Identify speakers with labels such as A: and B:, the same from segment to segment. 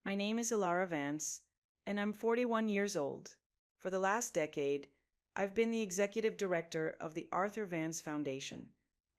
A: My name is Ilara Vance, and I'm 41 years old. For the last decade, I've been the executive director of the Arthur Vance Foundation,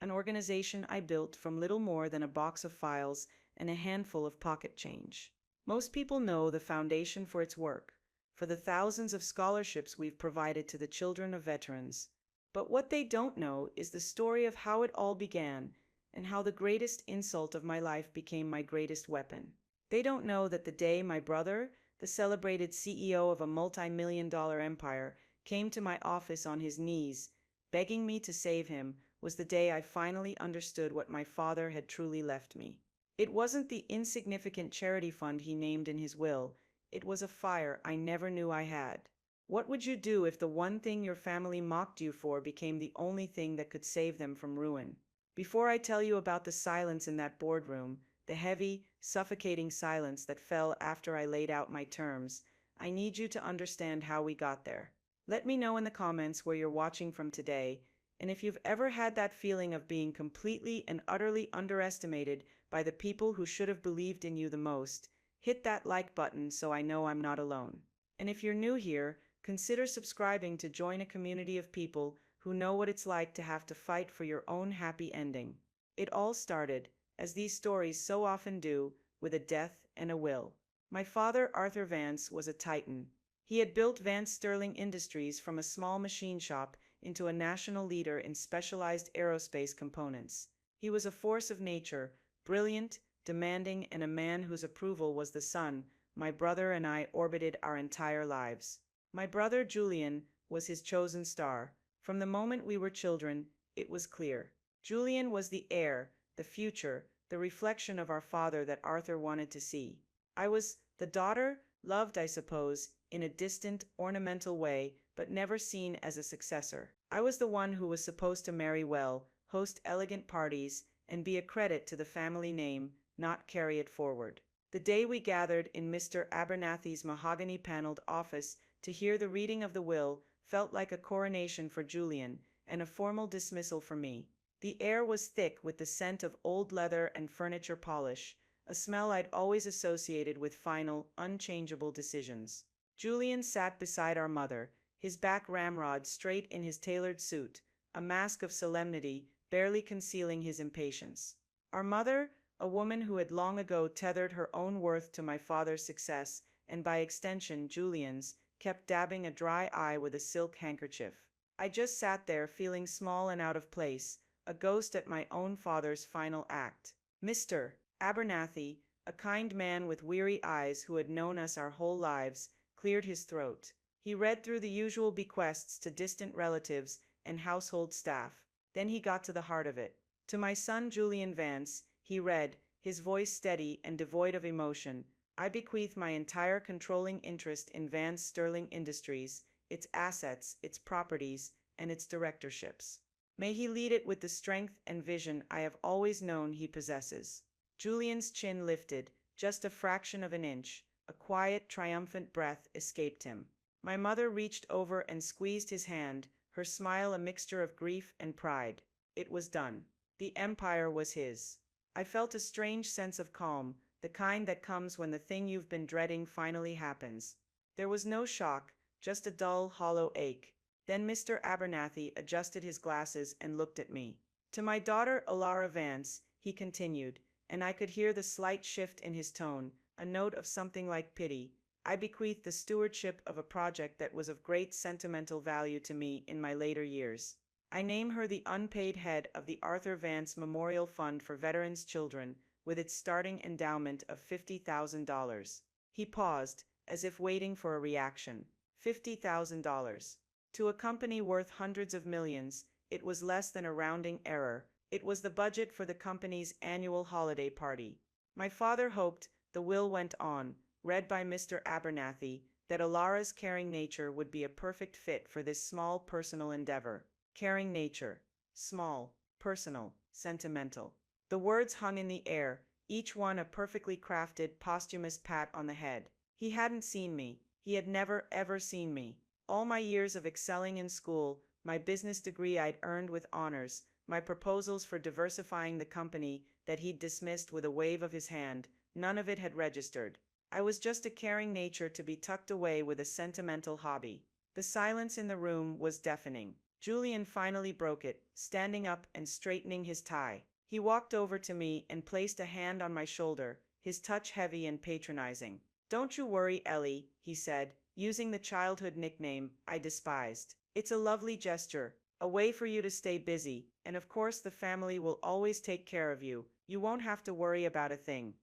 A: an organization I built from little more than a box of files and a handful of pocket change. Most people know the foundation for its work, for the thousands of scholarships we've provided to the children of veterans. But what they don't know is the story of how it all began and how the greatest insult of my life became my greatest weapon. They don't know that the day my brother, the celebrated CEO of a multi-million-dollar empire, came to my office on his knees, begging me to save him, was the day I finally understood what my father had truly left me. It wasn't the insignificant charity fund he named in his will, it was a fire I never knew I had. What would you do if the one thing your family mocked you for became the only thing that could save them from ruin? Before I tell you about the silence in that boardroom, the heavy, suffocating silence that fell after I laid out my terms, I need you to understand how we got there. Let me know in the comments where you're watching from today, and if you've ever had that feeling of being completely and utterly underestimated by the people who should have believed in you the most, hit that like button so I know I'm not alone. And if you're new here, consider subscribing to join a community of people who know what it's like to have to fight for your own happy ending. It all started, as these stories so often do, with a death and a will. My father, Arthur Vance, was a titan. He had built Vance Sterling Industries from a small machine shop into a national leader in specialized aerospace components. He was a force of nature, brilliant, demanding, and a man whose approval was the sun my brother and I orbited our entire lives. My brother, Julian, was his chosen star. From the moment we were children, it was clear. Julian was the heir, the future, the reflection of our father that Arthur wanted to see. I was the daughter, loved, I suppose, in a distant, ornamental way, but never seen as a successor. I was the one who was supposed to marry well, host elegant parties, and be a credit to the family name, not carry it forward. The day we gathered in Mr. Abernathy's mahogany-paneled office to hear the reading of the will felt like a coronation for Julian and a formal dismissal for me. The air was thick with the scent of old leather and furniture polish, a smell I'd always associated with final, unchangeable decisions. Julian sat beside our mother, his back ramrod straight in his tailored suit, a mask of solemnity barely concealing his impatience. Our mother, a woman who had long ago tethered her own worth to my father's success, and by extension Julian's, kept dabbing a dry eye with a silk handkerchief. I just sat there feeling small and out of place, a ghost at my own father's final act. Mr. Abernathy, a kind man with weary eyes who had known us our whole lives, cleared his throat. He read through the usual bequests to distant relatives and household staff. Then he got to the heart of it. To my son Julian Vance, he read, his voice steady and devoid of emotion, I bequeath my entire controlling interest in Vance Sterling Industries, its assets, its properties, and its directorships. May he lead it with the strength and vision I have always known he possesses. Julian's chin lifted, just a fraction of an inch. A quiet, triumphant breath escaped him. My mother reached over and squeezed his hand, her smile a mixture of grief and pride. It was done. The empire was his. I felt a strange sense of calm, the kind that comes when the thing you've been dreading finally happens. There was no shock, just a dull, hollow ache. Then Mr. Abernathy adjusted his glasses and looked at me. To my daughter Ilara Vance, he continued, and I could hear the slight shift in his tone, a note of something like pity. I bequeath the stewardship of a project that was of great sentimental value to me in my later years. I name her the unpaid head of the Arthur Vance Memorial Fund for Veterans Children, with its starting endowment of $50,000. He paused, as if waiting for a reaction. $50,000. To a company worth hundreds of millions, it was less than a rounding error. It was the budget for the company's annual holiday party. My father hoped, the will went on, read by Mr. Abernathy, that Ilara's caring nature would be a perfect fit for this small personal endeavor. Caring nature. Small, personal, sentimental. The words hung in the air, each one a perfectly crafted, posthumous pat on the head. He hadn't seen me. He had never, ever seen me. All my years of excelling in school, my business degree I'd earned with honors, my proposals for diversifying the company that he'd dismissed with a wave of his hand, none of it had registered. I was just a caring nature to be tucked away with a sentimental hobby. The silence in the room was deafening. Julian finally broke it, standing up and straightening his tie. He walked over to me and placed a hand on my shoulder, his touch heavy and patronizing. "Don't you worry, Ellie," he said, using the childhood nickname I despised. "It's a lovely gesture, a way for you to stay busy, and of course the family will always take care of you. You won't have to worry about a thing."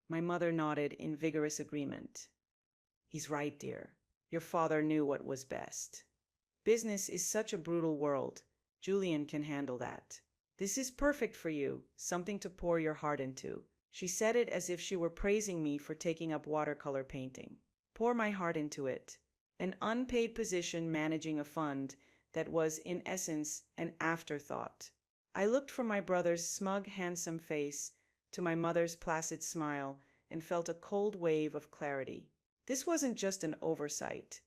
A: My mother nodded in vigorous agreement. "He's right, dear. Your father knew what was best. Business is such a brutal world. Julian can handle that. This is perfect for you, something to pour your heart into." She said it as if she were praising me for taking up watercolor painting. Pour my heart into it. An unpaid position managing a fund that was, in essence, an afterthought. I looked from my brother's smug, handsome face to my mother's placid smile and felt a cold wave of clarity. This wasn't just an oversight.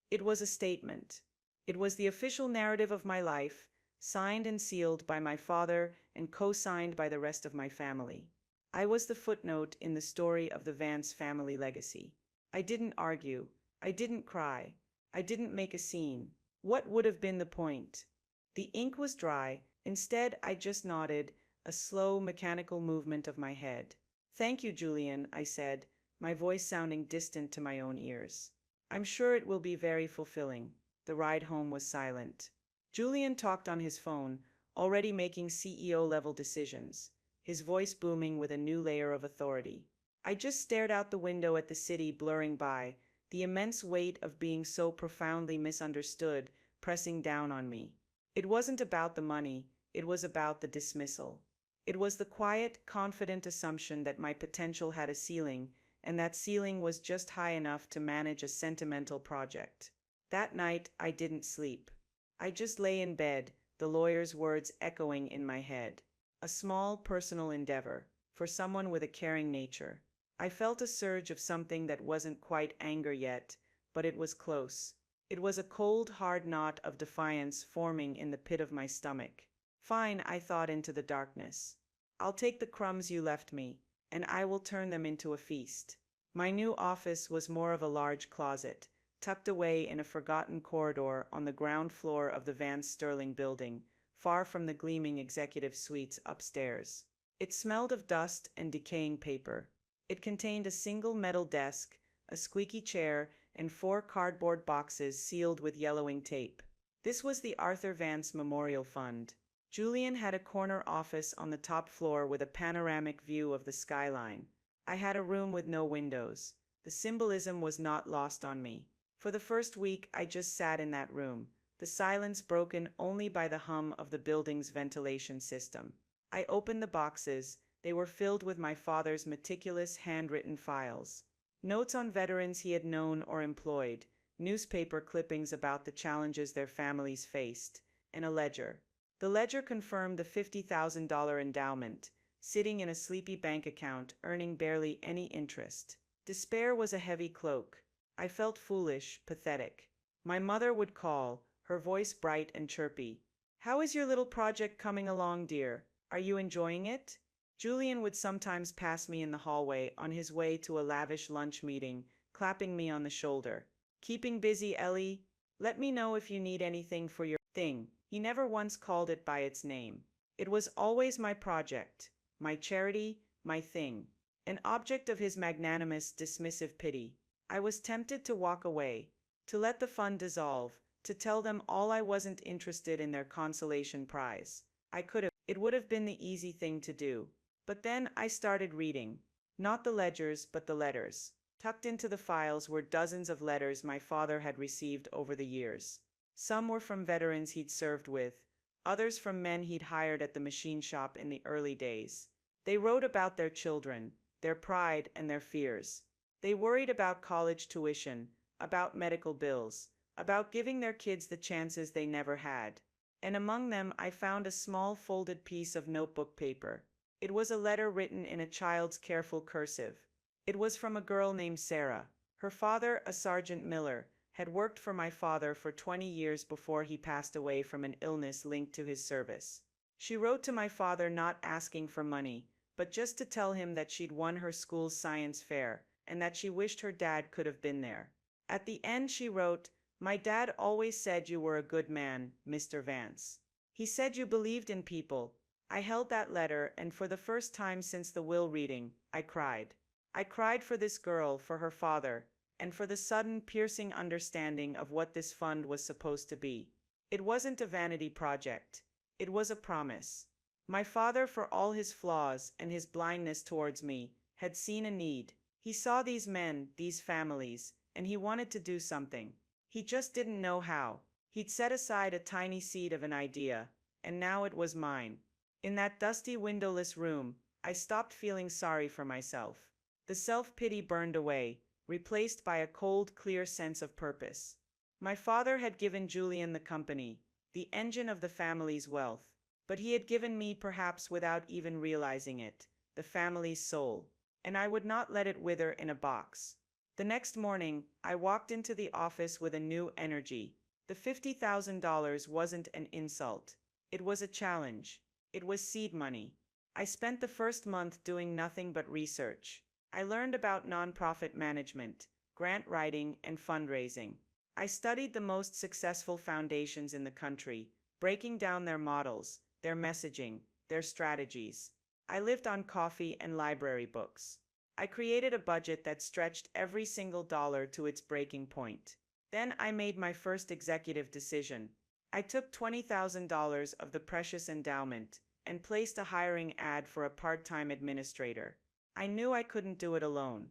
A: It was a statement. It was the official narrative of my life, signed and sealed by my father and co-signed by the rest of my family. I was the footnote in the story of the Vance family legacy. I didn't argue. I didn't cry. I didn't make a scene. What would have been the point? The ink was dry. Instead, I just nodded, a slow, mechanical movement of my head. "Thank you, Julian," I said, my voice sounding distant to my own ears. "I'm sure it will be very fulfilling." The ride home was silent. Julian talked on his phone, already making CEO-level decisions, his voice booming with a new layer of authority. I just stared out the window at the city blurring by, the immense weight of being so profoundly misunderstood pressing down on me. It wasn't about the money, it was about the dismissal. It was the quiet, confident assumption that my potential had a ceiling, and that ceiling was just high enough to manage a sentimental project. That night, I didn't sleep. I just lay in bed, the lawyer's words echoing in my head. A small, personal endeavor, for someone with a caring nature. I felt a surge of something that wasn't quite anger yet, but it was close. It was a cold, hard knot of defiance forming in the pit of my stomach. "Fine," I thought into the darkness. "I'll take the crumbs you left me, and I will turn them into a feast." My new office was more of a large closet, tucked away in a forgotten corridor on the ground floor of the Van Sterling building, far from the gleaming executive suites upstairs. It smelled of dust and decaying paper. It contained a single metal desk, a squeaky chair, and 4 cardboard boxes sealed with yellowing tape. This was the Arthur Vance Memorial Fund. Julian had a corner office on the top floor with a panoramic view of the skyline. I had a room with no windows. The symbolism was not lost on me. For the first week, I just sat in that room, the silence broken only by the hum of the building's ventilation system. I opened the boxes. They were filled with my father's meticulous handwritten files. Notes on veterans he had known or employed, newspaper clippings about the challenges their families faced, and a ledger. The ledger confirmed the $50,000 endowment, sitting in a sleepy bank account, earning barely any interest. Despair was a heavy cloak. I felt foolish, pathetic. My mother would call, her voice bright and chirpy. "How is your little project coming along, dear? Are you enjoying it?" Julian would sometimes pass me in the hallway on his way to a lavish lunch meeting, clapping me on the shoulder. "Keeping busy, Ellie? Let me know if you need anything for your thing." He never once called it by its name. It was always my project, my charity, my thing. An object of his magnanimous, dismissive pity. I was tempted to walk away, to let the fun dissolve, to tell them all I wasn't interested in their consolation prize. I could have. It would have been the easy thing to do. But then I started reading. Not the ledgers, but the letters. Tucked into the files were dozens of letters my father had received over the years. Some were from veterans he'd served with, others from men he'd hired at the machine shop in the early days. They wrote about their children, their pride and their fears. They worried about college tuition, about medical bills, about giving their kids the chances they never had. And among them I found a small folded piece of notebook paper. It was a letter written in a child's careful cursive. It was from a girl named Sarah. Her father, a Sergeant Miller, had worked for my father for 20 years before he passed away from an illness linked to his service. She wrote to my father not asking for money, but just to tell him that she'd won her school's science fair, and that she wished her dad could have been there. At the end, she wrote, "My dad always said you were a good man, Mr. Vance. He said you believed in people." I held that letter, and for the first time since the will reading, I cried. I cried for this girl, for her father, and for the sudden, piercing understanding of what this fund was supposed to be. It wasn't a vanity project. It was a promise. My father, for all his flaws and his blindness towards me, had seen a need. He saw these men, these families, and he wanted to do something. He just didn't know how. He'd set aside a tiny seed of an idea, and now it was mine. In that dusty, windowless room, I stopped feeling sorry for myself. The self-pity burned away, replaced by a cold, clear sense of purpose. My father had given Julian the company, the engine of the family's wealth, but he had given me, perhaps without even realizing it, the family's soul, and I would not let it wither in a box. The next morning, I walked into the office with a new energy. The $50,000 wasn't an insult. It was a challenge. It was seed money. I spent the first month doing nothing but research. I learned about nonprofit management, grant writing, and fundraising. I studied the most successful foundations in the country, breaking down their models, their messaging, their strategies. I lived on coffee and library books. I created a budget that stretched every single dollar to its breaking point. Then I made my first executive decision. I took $20,000 of the precious endowment and placed a hiring ad for a part-time administrator. I knew I couldn't do it alone.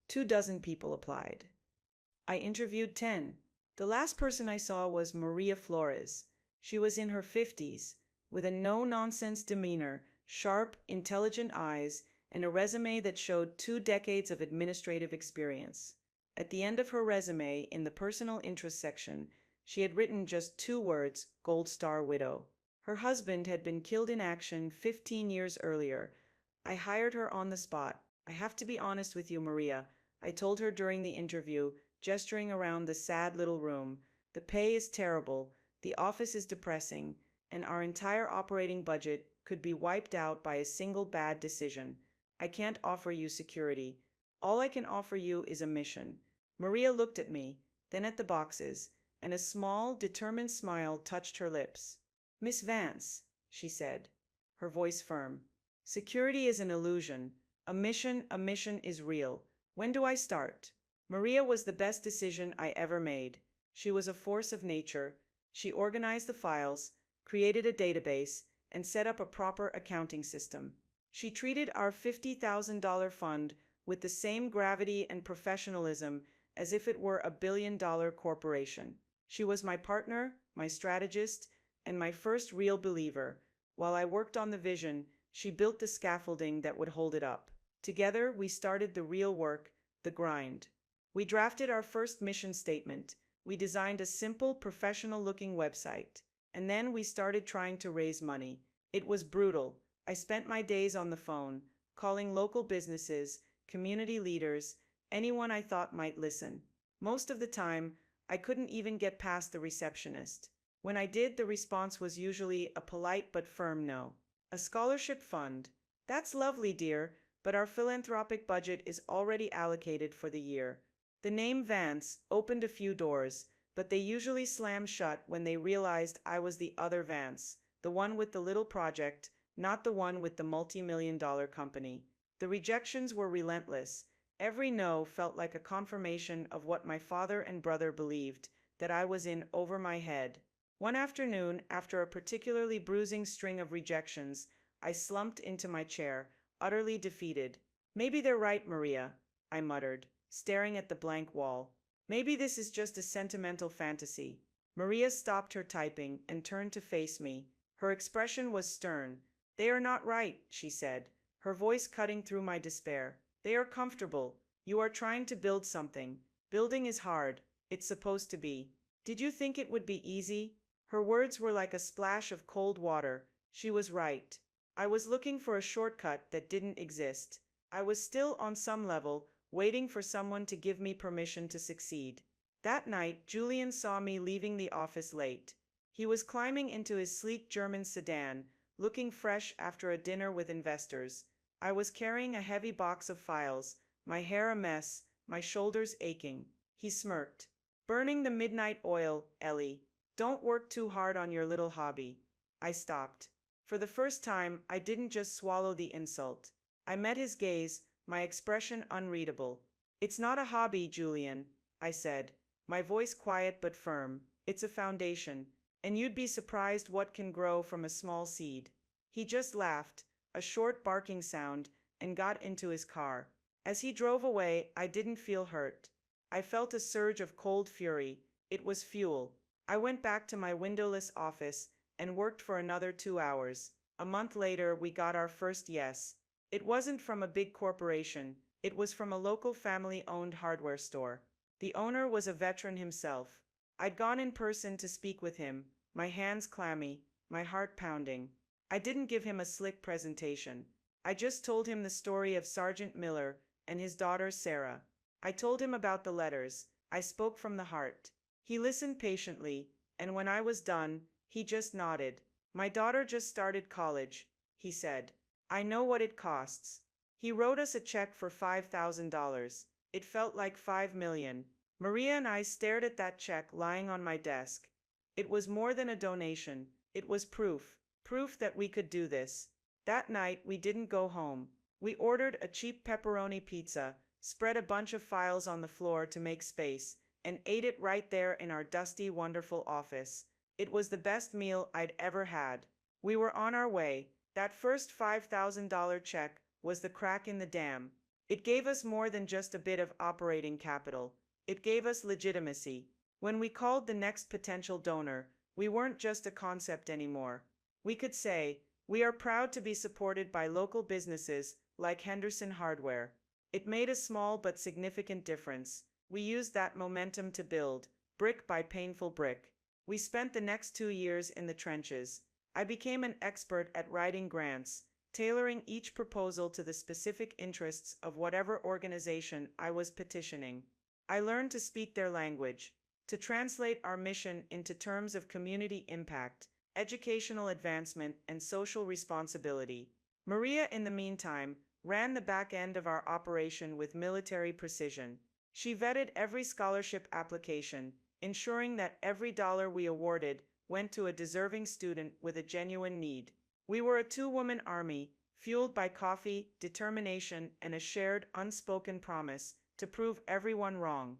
A: 24 people applied. I interviewed 10. The last person I saw was Maria Flores. She was in her 50s, with a no-nonsense demeanor, sharp, intelligent eyes, and a resume that showed 2 decades of administrative experience. At the end of her resume, in the personal interest section, she had written just 2 words, Gold Star Widow. Her husband had been killed in action 15 years earlier. I hired her on the spot. "I have to be honest with you, Maria," I told her during the interview, gesturing around the sad little room. "The pay is terrible, the office is depressing, and our entire operating budget could be wiped out by a single bad decision. I can't offer you security. All I can offer you is a mission." Maria looked at me, then at the boxes, and a small, determined smile touched her lips. "Miss Vance," she said, her voice firm, "security is an illusion. A mission is real. When do I start?" Maria was the best decision I ever made. She was a force of nature. She organized the files, created a database, and set up a proper accounting system. She treated our $50,000 fund with the same gravity and professionalism as if it were a billion-dollar corporation. She was my partner, my strategist, and my first real believer. While I worked on the vision, she built the scaffolding that would hold it up. Together, we started the real work, the grind. We drafted our first mission statement. We designed a simple, professional-looking website. And then we started trying to raise money. It was brutal. I spent my days on the phone, calling local businesses, community leaders, anyone I thought might listen. Most of the time, I couldn't even get past the receptionist. When I did, the response was usually a polite but firm no. "A scholarship fund? That's lovely, dear, but our philanthropic budget is already allocated for the year." The name Vance opened a few doors, but they usually slammed shut when they realized I was the other Vance, the one with the little project, not the one with the multi-million-dollar company. The rejections were relentless. Every no felt like a confirmation of what my father and brother believed, that I was in over my head. One afternoon, after a particularly bruising string of rejections, I slumped into my chair, utterly defeated. "Maybe they're right, Maria," I muttered, staring at the blank wall. "Maybe this is just a sentimental fantasy." Maria stopped her typing and turned to face me. Her expression was stern. "They are not right," she said, her voice cutting through my despair. "They are comfortable. You are trying to build something. Building is hard. It's supposed to be. Did you think it would be easy?" Her words were like a splash of cold water. She was right. I was looking for a shortcut that didn't exist. I was still, on some level, waiting for someone to give me permission to succeed. That night, Julian saw me leaving the office late. He was climbing into his sleek German sedan, looking fresh after a dinner with investors. I was carrying a heavy box of files, my hair a mess, my shoulders aching. He smirked. Burning the midnight oil, Ellie. Don't work too hard on your little hobby. I stopped. For the first time, I didn't just swallow the insult. I met his gaze, my expression unreadable. It's not a hobby, Julian, I said, my voice quiet but firm. It's a foundation, and you'd be surprised what can grow from a small seed. He just laughed, a short barking sound, and got into his car. As he drove away, I didn't feel hurt. I felt a surge of cold fury. It was fuel. I went back to my windowless office and worked for another 2 hours. A month later, we got our first yes. It wasn't from a big corporation. It was from a local family-owned hardware store. The owner was a veteran himself. I'd gone in person to speak with him, my hands clammy, my heart pounding. I didn't give him a slick presentation. I just told him the story of Sergeant Miller and his daughter Sarah. I told him about the letters. I spoke from the heart. He listened patiently, and when I was done, he just nodded. My daughter just started college, he said. I know what it costs. He wrote us a check for $5,000. It felt like 5 million. Maria and I stared at that check lying on my desk. It was more than a donation. It was proof. Proof that we could do this. That night, we didn't go home. We ordered a cheap pepperoni pizza, spread a bunch of files on the floor to make space, and ate it right there in our dusty, wonderful office. It was the best meal I'd ever had. We were on our way. That first $5,000 check was the crack in the dam. It gave us more than just a bit of operating capital. It gave us legitimacy. When we called the next potential donor, we weren't just a concept anymore. We could say, we are proud to be supported by local businesses like Henderson Hardware. It made a small but significant difference. We used that momentum to build, brick by painful brick. We spent the next 2 years in the trenches. I became an expert at writing grants, tailoring each proposal to the specific interests of whatever organization I was petitioning. I learned to speak their language, to translate our mission into terms of community impact, educational advancement, and social responsibility. Maria, in the meantime, ran the back end of our operation with military precision. She vetted every scholarship application, ensuring that every dollar we awarded went to a deserving student with a genuine need. We were a two-woman army, fueled by coffee, determination, and a shared, unspoken promise to prove everyone wrong.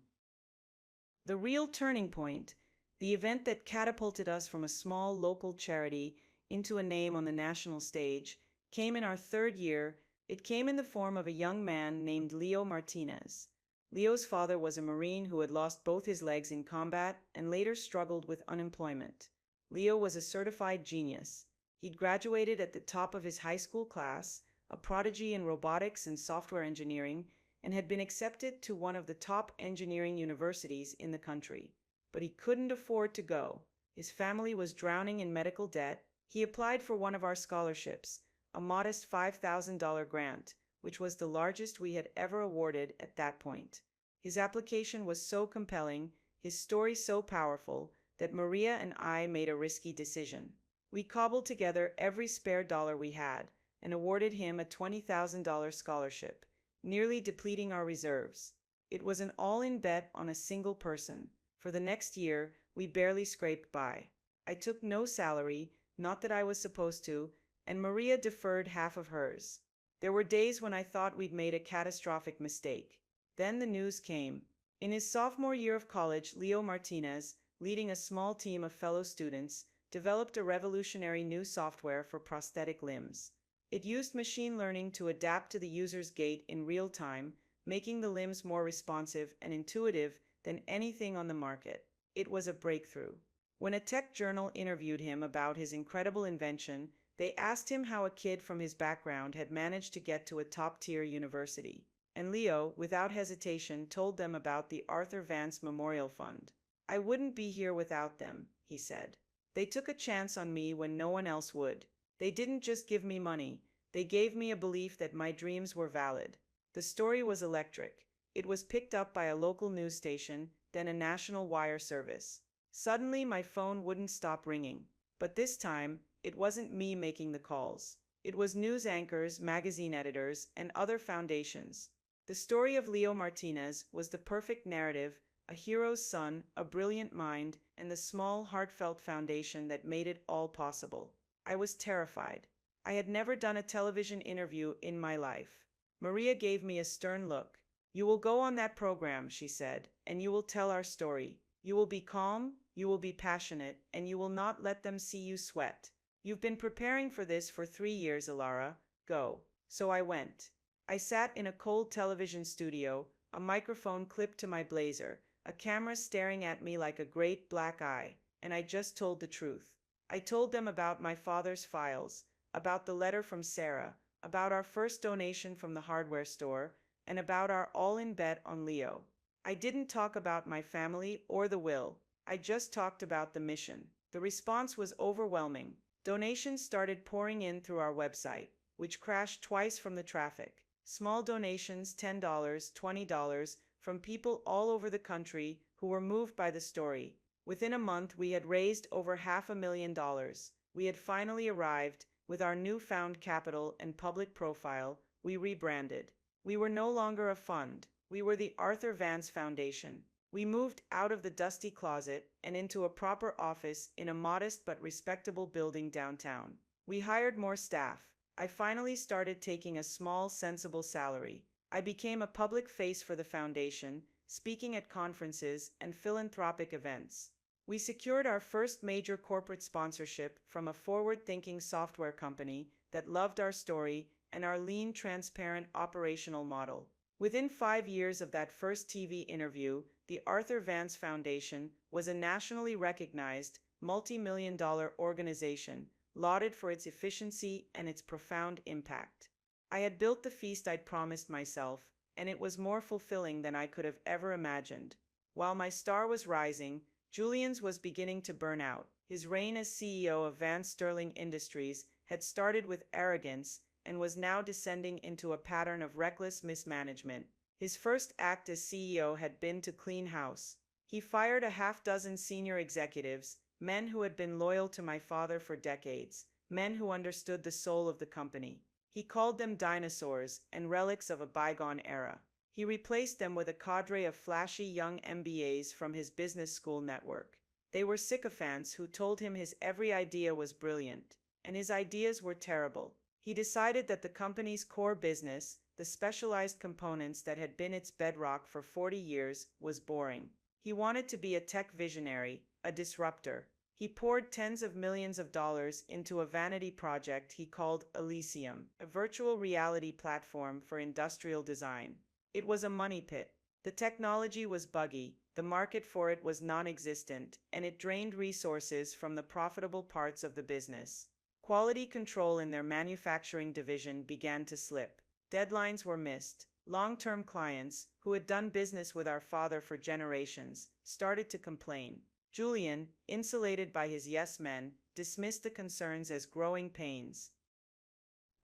A: The real turning point, the event that catapulted us from a small local charity into a name on the national stage, came in our third year. It came in the form of a young man named Leo Martinez. Leo's father was a Marine who had lost both his legs in combat and later struggled with unemployment. Leo was a certified genius. He'd graduated at the top of his high school class, a prodigy in robotics and software engineering, and had been accepted to one of the top engineering universities in the country. But he couldn't afford to go. His family was drowning in medical debt. He applied for one of our scholarships, a modest $5,000 grant, which was the largest we had ever awarded at that point. His application was so compelling, his story so powerful, that Maria and I made a risky decision. We cobbled together every spare dollar we had and awarded him a $20,000 scholarship, nearly depleting our reserves. It was an all-in bet on a single person. For the next year, we barely scraped by. I took no salary, not that I was supposed to, and Maria deferred half of hers. There were days when I thought we'd made a catastrophic mistake. Then the news came. In his sophomore year of college, Leo Martinez, leading a small team of fellow students, developed a revolutionary new software for prosthetic limbs. It used machine learning to adapt to the user's gait in real time, making the limbs more responsive and intuitive than anything on the market. It was a breakthrough. When a tech journal interviewed him about his incredible invention, they asked him how a kid from his background had managed to get to a top-tier university. And Leo, without hesitation, told them about the Arthur Vance Memorial Fund. I wouldn't be here without them, he said. They took a chance on me when no one else would. They didn't just give me money. They gave me a belief that my dreams were valid. The story was electric. It was picked up by a local news station, then a national wire service. Suddenly, my phone wouldn't stop ringing. But this time, it wasn't me making the calls. It was news anchors, magazine editors, and other foundations. The story of Leo Martinez was the perfect narrative, a hero's son, a brilliant mind, and the small, heartfelt foundation that made it all possible. I was terrified. I had never done a television interview in my life. Maria gave me a stern look. "You will go on that program," she said, "and you will tell our story. You will be calm, you will be passionate, and you will not let them see you sweat. You've been preparing for this for 3 years, Alara. Go." So I went. I sat in a cold television studio, a microphone clipped to my blazer, a camera staring at me like a great black eye, and I just told the truth. I told them about my father's files, about the letter from Sarah, about our first donation from the hardware store, and about our all-in bet on Leo. I didn't talk about my family or the will. I just talked about the mission. The response was overwhelming. Donations started pouring in through our website, which crashed twice from the traffic. Small donations, $10, $20, from people all over the country who were moved by the story. Within a month, we had raised over $500,000. We had finally arrived. With our newfound capital and public profile, we rebranded. We were no longer a fund. We were the Arthur Vance Foundation. We moved out of the dusty closet and into a proper office in a modest but respectable building downtown. We hired more staff. I finally started taking a small, sensible salary. I became a public face for the foundation, speaking at conferences and philanthropic events. We secured our first major corporate sponsorship from a forward-thinking software company that loved our story and our lean, transparent operational model. Within 5 years of that first TV interview, the Arthur Vance Foundation was a nationally recognized, multi-million-dollar organization, lauded for its efficiency and its profound impact. I had built the feast I'd promised myself, and it was more fulfilling than I could have ever imagined. While my star was rising, Julian's was beginning to burn out. His reign as CEO of Vance Sterling Industries had started with arrogance and was now descending into a pattern of reckless mismanagement. His first act as CEO had been to clean house. He fired a half-dozen senior executives, men who had been loyal to my father for decades, men who understood the soul of the company. He called them dinosaurs and relics of a bygone era. He replaced them with a cadre of flashy young MBAs from his business school network. They were sycophants who told him his every idea was brilliant, and his ideas were terrible. He decided that the company's core business, the specialized components that had been its bedrock for 40 years, was boring. He wanted to be a tech visionary, a disruptor. He poured tens of millions of dollars into a vanity project he called Elysium, a virtual reality platform for industrial design. It was a money pit. The technology was buggy, the market for it was non-existent, and it drained resources from the profitable parts of the business. Quality control in their manufacturing division began to slip. Deadlines were missed. Long-term clients, who had done business with our father for generations, started to complain. Julian, insulated by his yes men, dismissed the concerns as growing pains.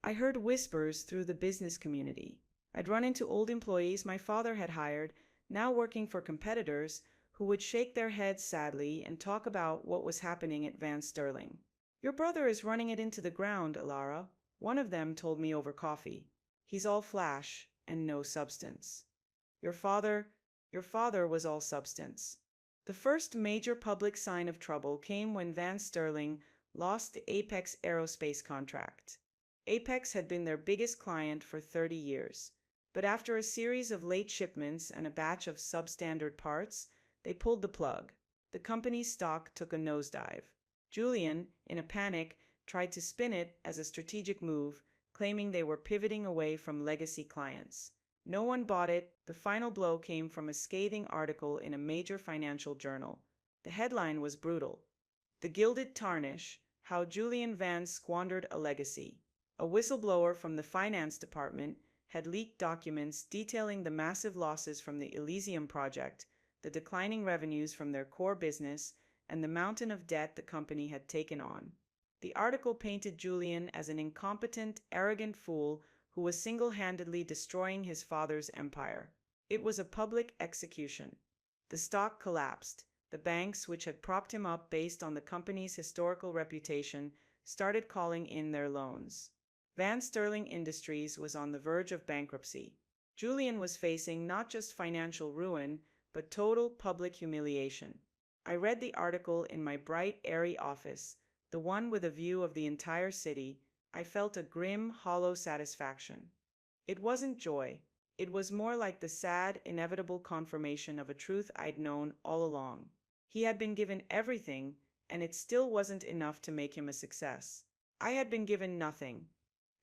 A: I heard whispers through the business community. I'd run into old employees my father had hired, now working for competitors, who would shake their heads sadly and talk about what was happening at Vance Sterling. "Your brother is running it into the ground, Alara," one of them told me over coffee. "He's all flash and no substance." Your father was all substance. The first major public sign of trouble came when Vance Sterling lost the Apex Aerospace contract. Apex had been their biggest client for 30 years, but after a series of late shipments and a batch of substandard parts, they pulled the plug. The company's stock took a nosedive. Julian, in a panic, tried to spin it as a strategic move, claiming they were pivoting away from legacy clients. No one bought it. The final blow came from a scathing article in a major financial journal. The headline was brutal. "The Gilded Tarnish: How Julian Vance Squandered a Legacy." A whistleblower from the finance department had leaked documents detailing the massive losses from the Elysium project, the declining revenues from their core business, and the mountain of debt the company had taken on. The article painted Julian as an incompetent, arrogant fool who was single-handedly destroying his father's empire. It was a public execution. The stock collapsed. The banks, which had propped him up based on the company's historical reputation, started calling in their loans. Vance Sterling Industries was on the verge of bankruptcy. Julian was facing not just financial ruin, but total public humiliation. I read the article in my bright, airy office, the one with a view of the entire city. I felt a grim, hollow satisfaction. It wasn't joy. It was more like the sad, inevitable confirmation of a truth I'd known all along. He had been given everything, and it still wasn't enough to make him a success. I had been given nothing,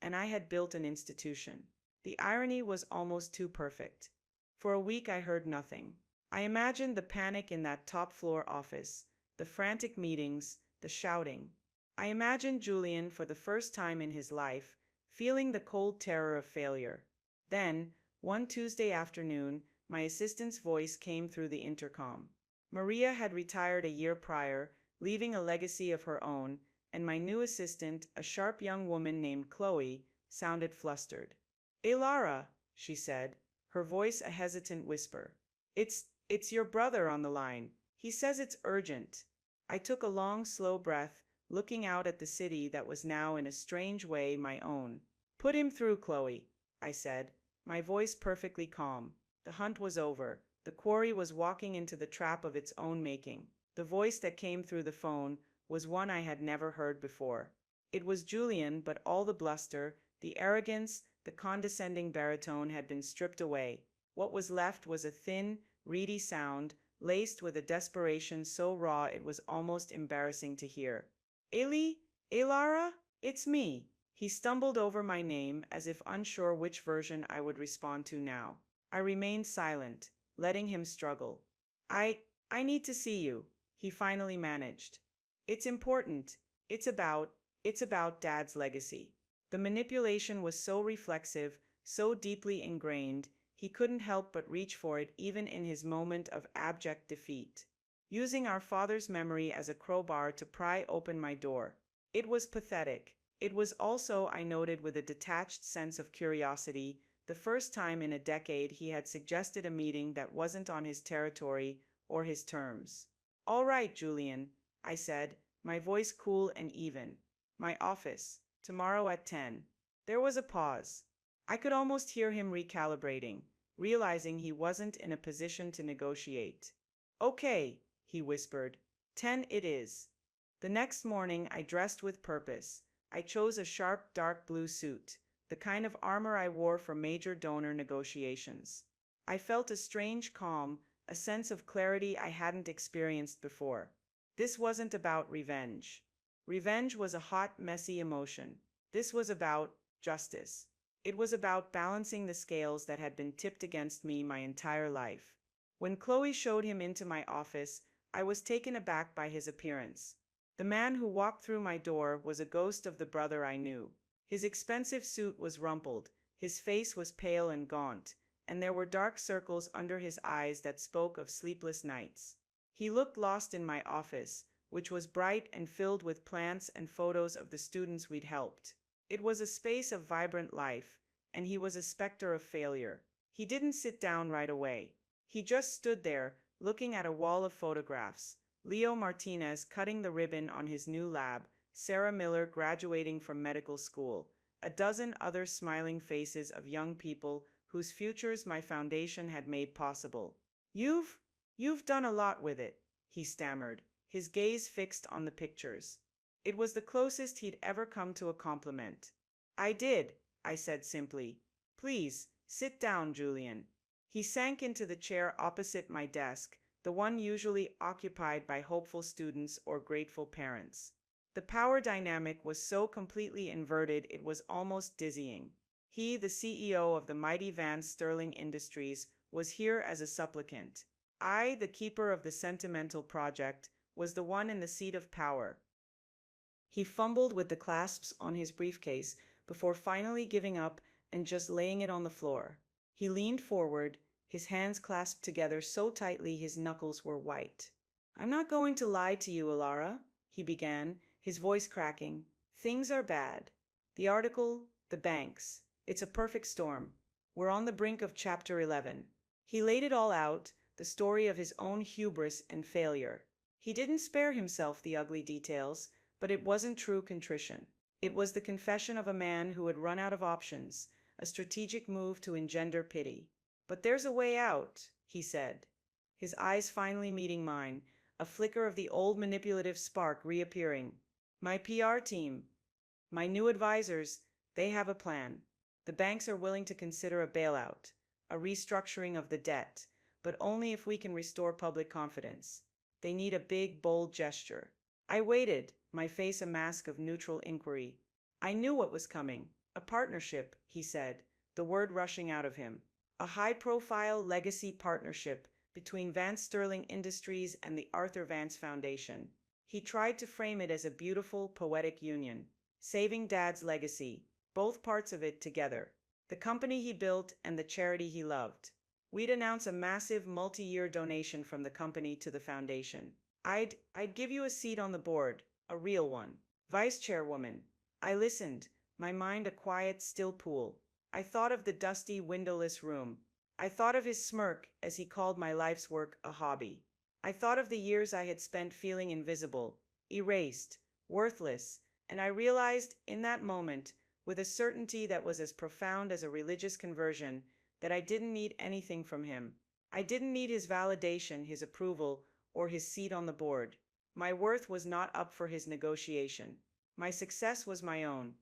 A: and I had built an institution. The irony was almost too perfect. For a week I heard nothing. I imagined the panic in that top floor office, the frantic meetings, the shouting. I imagined Julian, for the first time in his life, feeling the cold terror of failure. Then, one Tuesday afternoon, my assistant's voice came through the intercom. Maria had retired a year prior, leaving a legacy of her own, and my new assistant, a sharp young woman named Chloe, sounded flustered. "Lara," she said, her voice a hesitant whisper. It's your brother on the line. He says it's urgent." I took a long, slow breath, looking out at the city that was now in a strange way my own. "Put him through, Chloe," I said, my voice perfectly calm. The hunt was over. The quarry was walking into the trap of its own making. The voice that came through the phone was one I had never heard before. It was Julian, but all the bluster, the arrogance, the condescending baritone had been stripped away. What was left was a thin, reedy sound, laced with a desperation so raw it was almost embarrassing to hear. Lara, it's me." He stumbled over my name as if unsure which version I would respond to now. I remained silent, letting him struggle. I need to see you," he finally managed. "It's important. It's about Dad's legacy." The manipulation was so reflexive, so deeply ingrained, he couldn't help but reach for it even in his moment of abject defeat. Using our father's memory as a crowbar to pry open my door. It was pathetic. It was also, I noted with a detached sense of curiosity, the first time in a decade he had suggested a meeting that wasn't on his territory or his terms. "All right, Julian," I said, my voice cool and even. "My office, tomorrow at 10. There was a pause. I could almost hear him recalibrating, realizing he wasn't in a position to negotiate. "Okay," he whispered. 10 it is." The next morning I dressed with purpose. I chose a sharp dark blue suit, the kind of armor I wore for major donor negotiations. I felt a strange calm, a sense of clarity I hadn't experienced before. This wasn't about revenge. Revenge was a hot, messy emotion. This was about justice. It was about balancing the scales that had been tipped against me my entire life. When Chloe showed him into my office, I was taken aback by his appearance. The man who walked through my door was a ghost of the brother I knew. His expensive suit was rumpled, his face was pale and gaunt, and there were dark circles under his eyes that spoke of sleepless nights. He looked lost in my office, which was bright and filled with plants and photos of the students we'd helped. It was a space of vibrant life, and he was a specter of failure. He didn't sit down right away. He just stood there, looking at a wall of photographs. Leo Martinez cutting the ribbon on his new lab, Sarah Miller graduating from medical school, a dozen other smiling faces of young people whose futures my foundation had made possible. You've done a lot with it," he stammered, his gaze fixed on the pictures. It was the closest he'd ever come to a compliment. "I did," I said simply. "Please, sit down, Julian." He sank into the chair opposite my desk, the one usually occupied by hopeful students or grateful parents. The power dynamic was so completely inverted it was almost dizzying. He, the CEO of the mighty Vance Sterling Industries, was here as a supplicant. I, the keeper of the sentimental project, was the one in the seat of power. He fumbled with the clasps on his briefcase before finally giving up and just laying it on the floor. He leaned forward, his hands clasped together so tightly his knuckles were white. "I'm not going to lie to you, Alara," he began, his voice cracking. "Things are bad. The article, the banks. It's a perfect storm. We're on the brink of Chapter 11. He laid it all out, the story of his own hubris and failure. He didn't spare himself the ugly details, but it wasn't true contrition. It was the confession of a man who had run out of options, a strategic move to engender pity. But there's a way out, he said, his eyes finally meeting mine, a flicker of the old manipulative spark reappearing. My PR team, my new advisors, they have a plan. The banks are willing to consider a bailout, a restructuring of the debt, but only if we can restore public confidence. They need a big, bold gesture. I waited, my face a mask of neutral inquiry. I knew what was coming. A partnership, he said, the word rushing out of him. A high-profile legacy partnership between Vance Sterling Industries and the Arthur Vance Foundation. He tried to frame it as a beautiful, poetic union, saving Dad's legacy, both parts of it together. The company he built and the charity he loved. We'd announce a massive multi-year donation from the company to the foundation. I'd give you a seat on the board, a real one. Vice chairwoman. I listened, my mind a quiet, still pool. I thought of the dusty, windowless room. I thought of his smirk as he called my life's work a hobby. I thought of the years I had spent feeling invisible, erased, worthless, and I realized in that moment, with a certainty that was as profound as a religious conversion, that I didn't need anything from him. I didn't need his validation, his approval, or his seat on the board. My worth was not up for his negotiation. My success was my own,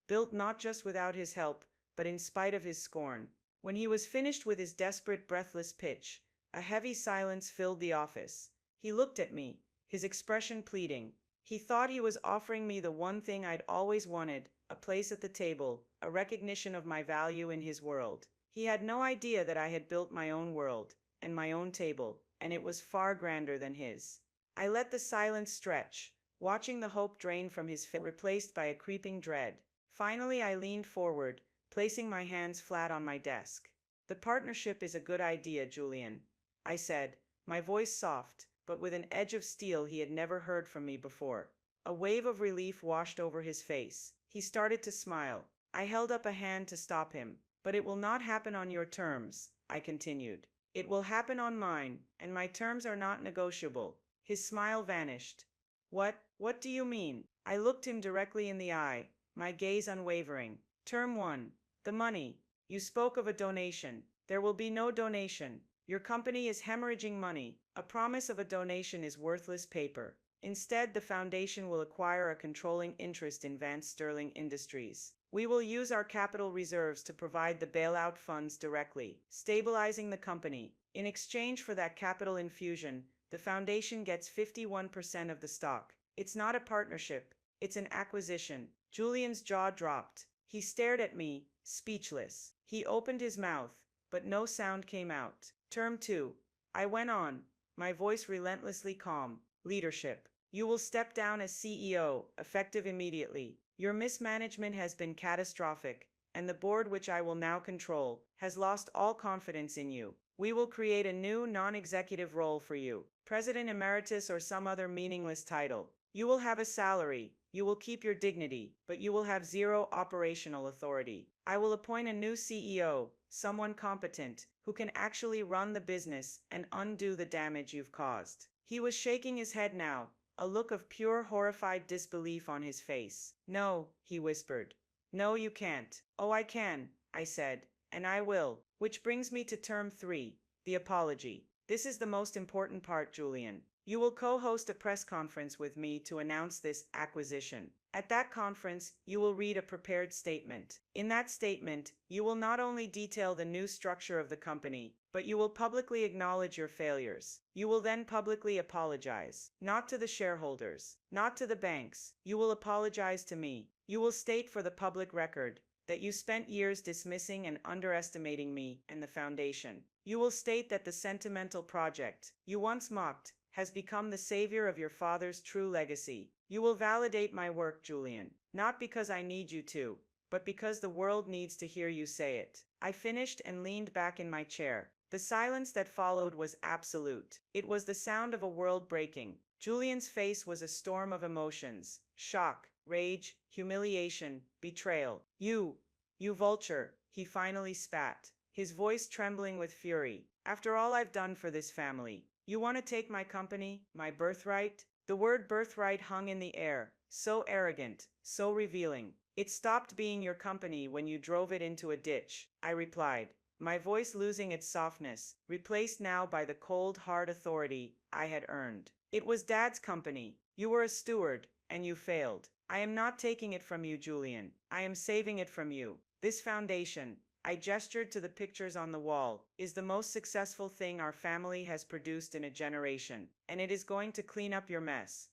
A: built not just without his help, but in spite of his scorn. When he was finished with his desperate, breathless pitch, a heavy silence filled the office. He looked at me, his expression pleading. He thought he was offering me the one thing I'd always wanted, a place at the table, a recognition of my value in his world. He had no idea that I had built my own world, and my own table, and it was far grander than his. I let the silence stretch, watching the hope drain from his face, replaced by a creeping dread. Finally, I leaned forward, placing my hands flat on my desk. The partnership is a good idea, Julian, I said, my voice soft, but with an edge of steel he had never heard from me before. A wave of relief washed over his face. He started to smile. I held up a hand to stop him. But it will not happen on your terms, I continued. It will happen on mine, and my terms are not negotiable. His smile vanished. What do you mean? I looked him directly in the eye, my gaze unwavering. Term 1. The money. You spoke of a donation. There will be no donation. Your company is hemorrhaging money. A promise of a donation is worthless paper. Instead, the foundation will acquire a controlling interest in Vance Sterling Industries. We will use our capital reserves to provide the bailout funds directly, stabilizing the company. In exchange for that capital infusion, the foundation gets 51% of the stock. It's not a partnership, it's an acquisition. Julian's jaw dropped. He stared at me, speechless. He opened his mouth, but no sound came out. Term 2. I went on, my voice relentlessly calm. Leadership. You will step down as CEO, effective immediately. Your mismanagement has been catastrophic, and the board, which I will now control, has lost all confidence in you. We will create a new non-executive role for you, President Emeritus or some other meaningless title. You will have a salary, you will keep your dignity, but you will have zero operational authority. I will appoint a new CEO, someone competent, who can actually run the business and undo the damage you've caused. He was shaking his head now, a look of pure horrified disbelief on his face. No, he whispered. No, you can't. Oh, I can, I said, and I will. Which brings me to term 3, the apology. This is the most important part, Julian. You will co-host a press conference with me to announce this acquisition. At that conference, you will read a prepared statement. In that statement, you will not only detail the new structure of the company, but you will publicly acknowledge your failures. You will then publicly apologize. Not to the shareholders, not to the banks. You will apologize to me. You will state for the public record that you spent years dismissing and underestimating me and the foundation. You will state that the sentimental project you once mocked has become the savior of your father's true legacy. You will validate my work, Julian, not because I need you to, but because the world needs to hear you say it. I finished and leaned back in my chair. The silence that followed was absolute. It was the sound of a world breaking. Julian's face was a storm of emotions: shock, rage, humiliation, betrayal. You vulture, he finally spat, his voice trembling with fury. After all I've done for this family, you want to take my company, my birthright? The word birthright hung in the air, so arrogant, so revealing. It stopped being your company when you drove it into a ditch, I replied, my voice losing its softness, replaced now by the cold, hard authority I had earned. It was Dad's company. You were a steward, and you failed. I am not taking it from you, Julian. I am saving it from you. This foundation, I gestured to the pictures on the wall, is the most successful thing our family has produced in a generation, and it is going to clean up your mess.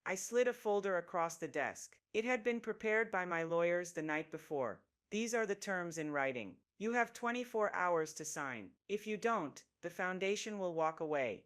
A: I slid a folder across the desk. It had been prepared by my lawyers the night before. These are the terms in writing. You have 24 hours to sign. If you don't, the foundation will walk away.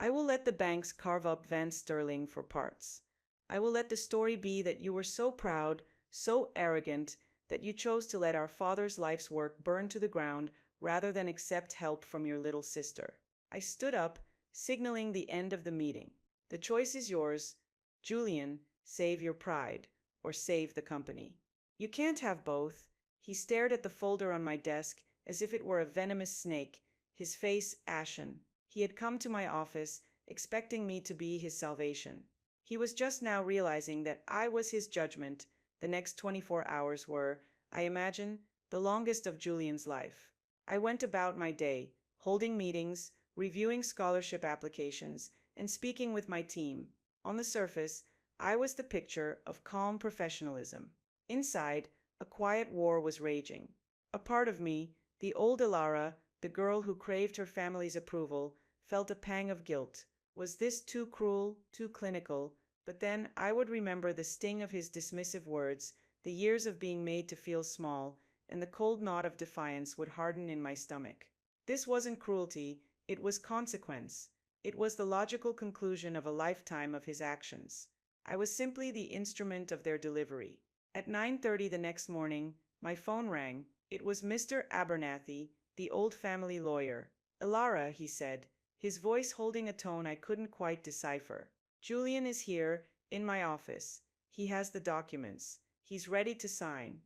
A: I will let the banks carve up Van Sterling for parts. I will let the story be that you were so proud, so arrogant, that you chose to let our father's life's work burn to the ground rather than accept help from your little sister. I stood up, signaling the end of the meeting. The choice is yours, Julian. Save your pride, or save the company. You can't have both. He stared at the folder on my desk as if it were a venomous snake, his face ashen. He had come to my office, expecting me to be his salvation. He was just now realizing that I was his judgment. The next 24 hours were, I imagine, the longest of Julian's life. I went about my day, holding meetings, reviewing scholarship applications, and speaking with my team. On the surface, I was the picture of calm professionalism. Inside, a quiet war was raging. A part of me, the old Alara, the girl who craved her family's approval, felt a pang of guilt. Was this too cruel, too clinical? But then I would remember the sting of his dismissive words, the years of being made to feel small, and the cold knot of defiance would harden in my stomach. This wasn't cruelty, it was consequence. It was the logical conclusion of a lifetime of his actions. I was simply the instrument of their delivery. At 9:30 the next morning, my phone rang. It was Mr. Abernathy, the old family lawyer. Alara, he said, his voice holding a tone I couldn't quite decipher. Julian is here, in my office. He has the documents. He's ready to sign.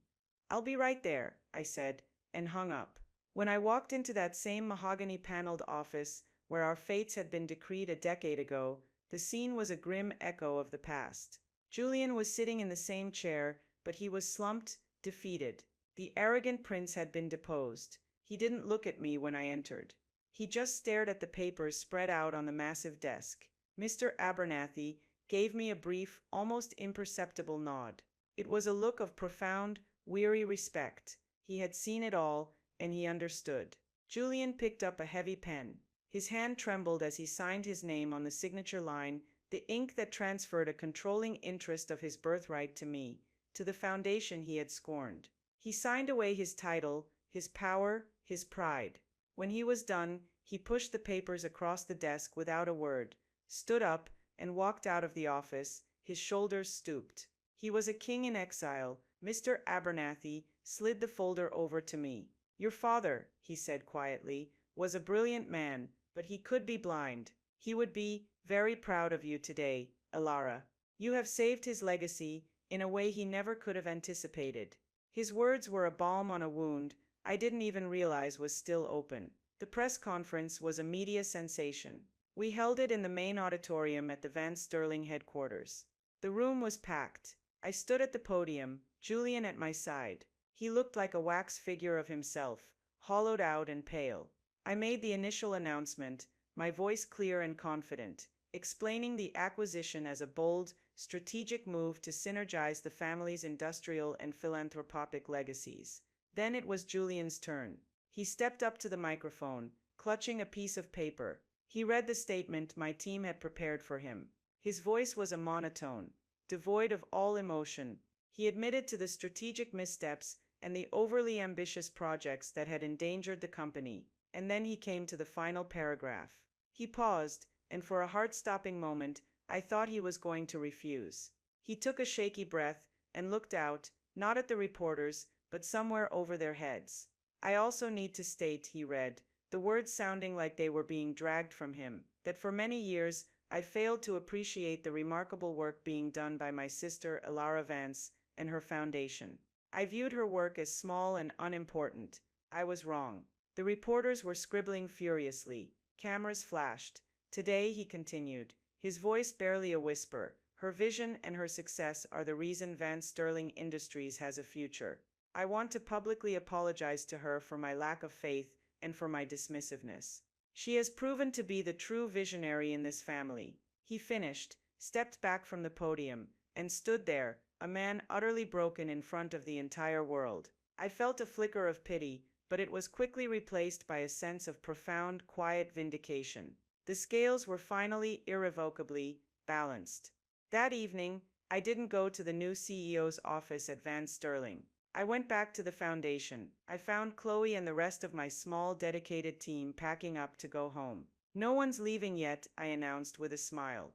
A: I'll be right there, I said, and hung up. When I walked into that same mahogany-paneled office where our fates had been decreed a decade ago, the scene was a grim echo of the past. Julian was sitting in the same chair, but he was slumped, defeated. The arrogant prince had been deposed. He didn't look at me when I entered. He just stared at the papers spread out on the massive desk. Mr. Abernathy gave me a brief, almost imperceptible nod. It was a look of profound, weary respect. He had seen it all, and he understood. Julian picked up a heavy pen. His hand trembled as he signed his name on the signature line, the ink that transferred a controlling interest of his birthright to me, to the foundation he had scorned. He signed away his title, his power, his pride. When he was done, he pushed the papers across the desk without a word, stood up, and walked out of the office, his shoulders stooped. He was a king in exile. Mr. Abernathy slid the folder over to me. Your father, he said quietly, was a brilliant man, but he could be blind. He would be very proud of you today, Alara. You have saved his legacy in a way he never could have anticipated. His words were a balm on a wound I didn't even realize was still open. The press conference was a media sensation. We held it in the main auditorium at the Van Sterling headquarters. The room was packed. I stood at the podium, Julian at my side. He looked like a wax figure of himself, hollowed out and pale. I made the initial announcement, my voice clear and confident, explaining the acquisition as a bold, strategic move to synergize the family's industrial and philanthropic legacies. Then it was Julian's turn. He stepped up to the microphone, clutching a piece of paper. He read the statement my team had prepared for him. His voice was a monotone, devoid of all emotion. He admitted to the strategic missteps and the overly ambitious projects that had endangered the company, and then he came to the final paragraph. He paused, and for a heart-stopping moment, I thought he was going to refuse. He took a shaky breath and looked out, not at the reporters, but somewhere over their heads. I also need to state, he read, the words sounding like they were being dragged from him, that for many years I failed to appreciate the remarkable work being done by my sister Alara Vance and her foundation. I viewed her work as small and unimportant. I was wrong. The reporters were scribbling furiously. Cameras flashed. Today, he continued, his voice barely a whisper, Her vision and her success are the reason Van Sterling Industries has a future. I want to publicly apologize to her for my lack of faith and for my dismissiveness. She has proven to be the true visionary in this family. He finished, stepped back from the podium, and stood there, a man utterly broken in front of the entire world. I felt a flicker of pity, but it was quickly replaced by a sense of profound, quiet vindication. The scales were finally, irrevocably, balanced. That evening, I didn't go to the new CEO's office at Van Sterling. I went back to the foundation. I found Chloe and the rest of my small, dedicated team packing up to go home. "No one's leaving yet," I announced with a smile.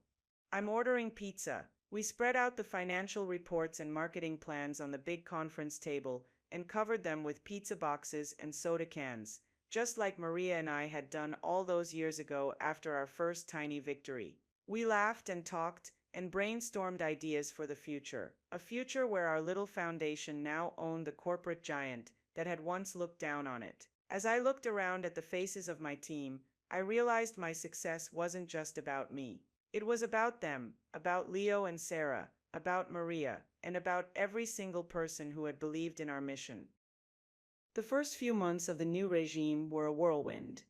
A: "I'm ordering pizza." We spread out the financial reports and marketing plans on the big conference table and covered them with pizza boxes and soda cans, just like Maria and I had done all those years ago after our first tiny victory. We laughed and talked and brainstormed ideas for the future, a future where our little foundation now owned the corporate giant that had once looked down on it. As I looked around at the faces of my team, I realized my success wasn't just about me. It was about them, about Leo and Sarah, about Maria, and about every single person who had believed in our mission. The first few months of the new regime were a whirlwind.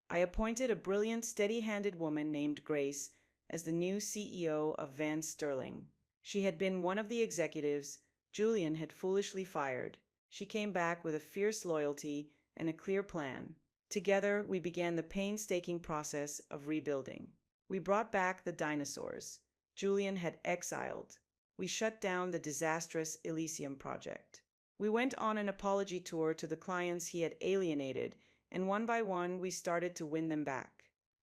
A: I appointed a brilliant, steady-handed woman named Grace as the new CEO of Van Sterling. She had been one of the executives Julian had foolishly fired. She came back with a fierce loyalty and a clear plan. Together, we began the painstaking process of rebuilding. We brought back the dinosaurs Julian had exiled. We shut down the disastrous Elysium project. We went on an apology tour to the clients he had alienated, and one by one we started to win them back.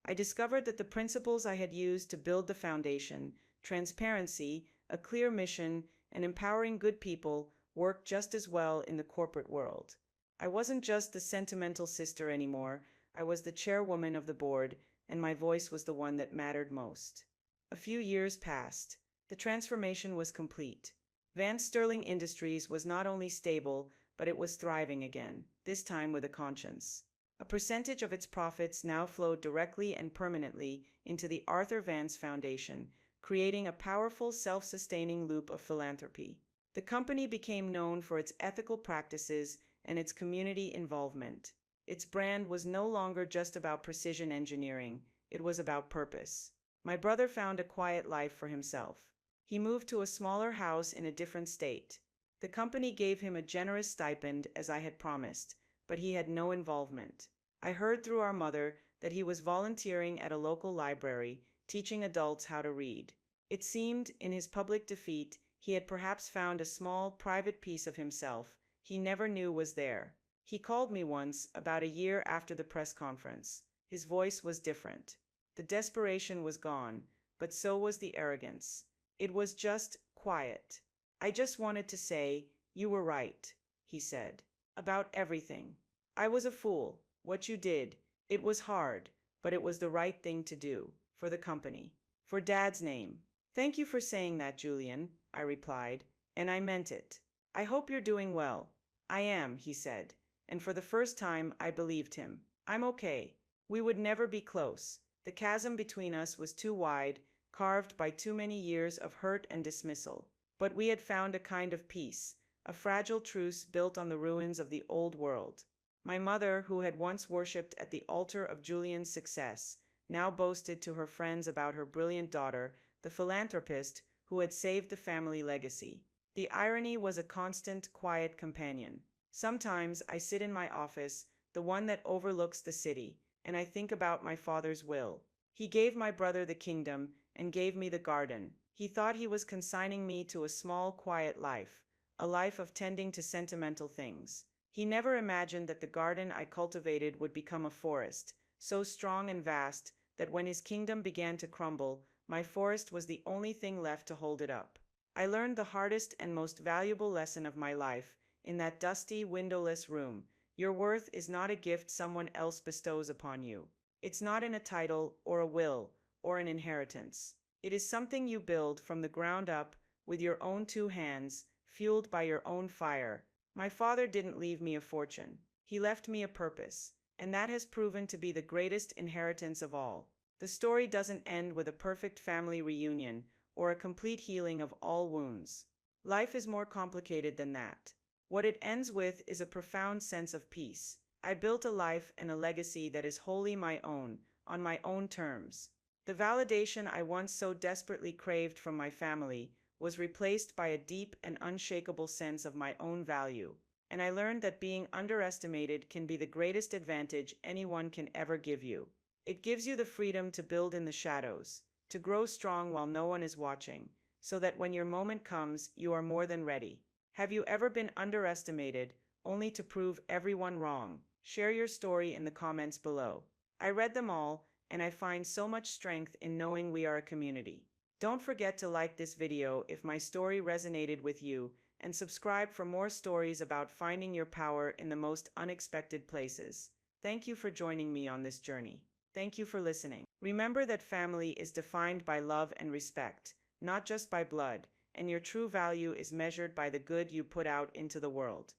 A: I discovered that the principles I had used to build the foundation, transparency, a clear mission, and empowering good people, worked just as well in the corporate world. I wasn't just the sentimental sister anymore. I was the chairwoman of the board, and my voice was the one that mattered most. A few years passed. The transformation was complete. Van Sterling Industries was not only stable, but it was thriving again, this time with a conscience. A percentage of its profits now flowed directly and permanently into the Arthur Vance Foundation, creating a powerful, self-sustaining loop of philanthropy. The company became known for its ethical practices and its community involvement. Its brand was no longer just about precision engineering, it was about purpose. My brother found a quiet life for himself. He moved to a smaller house in a different state. The company gave him a generous stipend, as I had promised, but he had no involvement. I heard through our mother that he was volunteering at a local library, teaching adults how to read. It seemed, in his public defeat, he had perhaps found a small, private piece of himself he never knew was there. He called me once, about a year after the press conference. His voice was different. The desperation was gone, but so was the arrogance. It was just quiet. "I just wanted to say, you were right," he said. "About everything. I was a fool. What you did, it was hard, but it was the right thing to do. For the company. For Dad's name." "Thank you for saying that, Julian," I replied, "and I meant it. I hope you're doing well." "I am," he said, and for the first time I believed him. "I'm okay. We would never be close. The chasm between us was too wide, carved by too many years of hurt and dismissal. But we had found a kind of peace, a fragile truce built on the ruins of the old world." My mother, who had once worshipped at the altar of Julian's success, now boasted to her friends about her brilliant daughter, the philanthropist who had saved the family legacy. The irony was a constant, quiet companion. Sometimes I sit in my office, the one that overlooks the city, and I think about my father's will. He gave my brother the kingdom and gave me the garden. He thought he was consigning me to a small, quiet life, a life of tending to sentimental things. He never imagined that the garden I cultivated would become a forest, so strong and vast that when his kingdom began to crumble, my forest was the only thing left to hold it up. I learned the hardest and most valuable lesson of my life in that dusty, windowless room. Your worth is not a gift someone else bestows upon you. It's not in a title or a will or an inheritance. It is something you build from the ground up with your own two hands, fueled by your own fire. My father didn't leave me a fortune. He left me a purpose, and that has proven to be the greatest inheritance of all. The story doesn't end with a perfect family reunion or a complete healing of all wounds. Life is more complicated than that. What it ends with is a profound sense of peace. I built a life and a legacy that is wholly my own, on my own terms. The validation I once so desperately craved from my family was replaced by a deep and unshakable sense of my own value, and I learned that being underestimated can be the greatest advantage anyone can ever give you. It gives you the freedom to build in the shadows, to grow strong while no one is watching, so that when your moment comes, you are more than ready. Have you ever been underestimated, only to prove everyone wrong? Share your story in the comments below. I read them all, and I find so much strength in knowing we are a community. Don't forget to like this video if my story resonated with you, and subscribe for more stories about finding your power in the most unexpected places. Thank you for joining me on this journey. Thank you for listening. Remember that family is defined by love and respect, not just by blood, and your true value is measured by the good you put out into the world.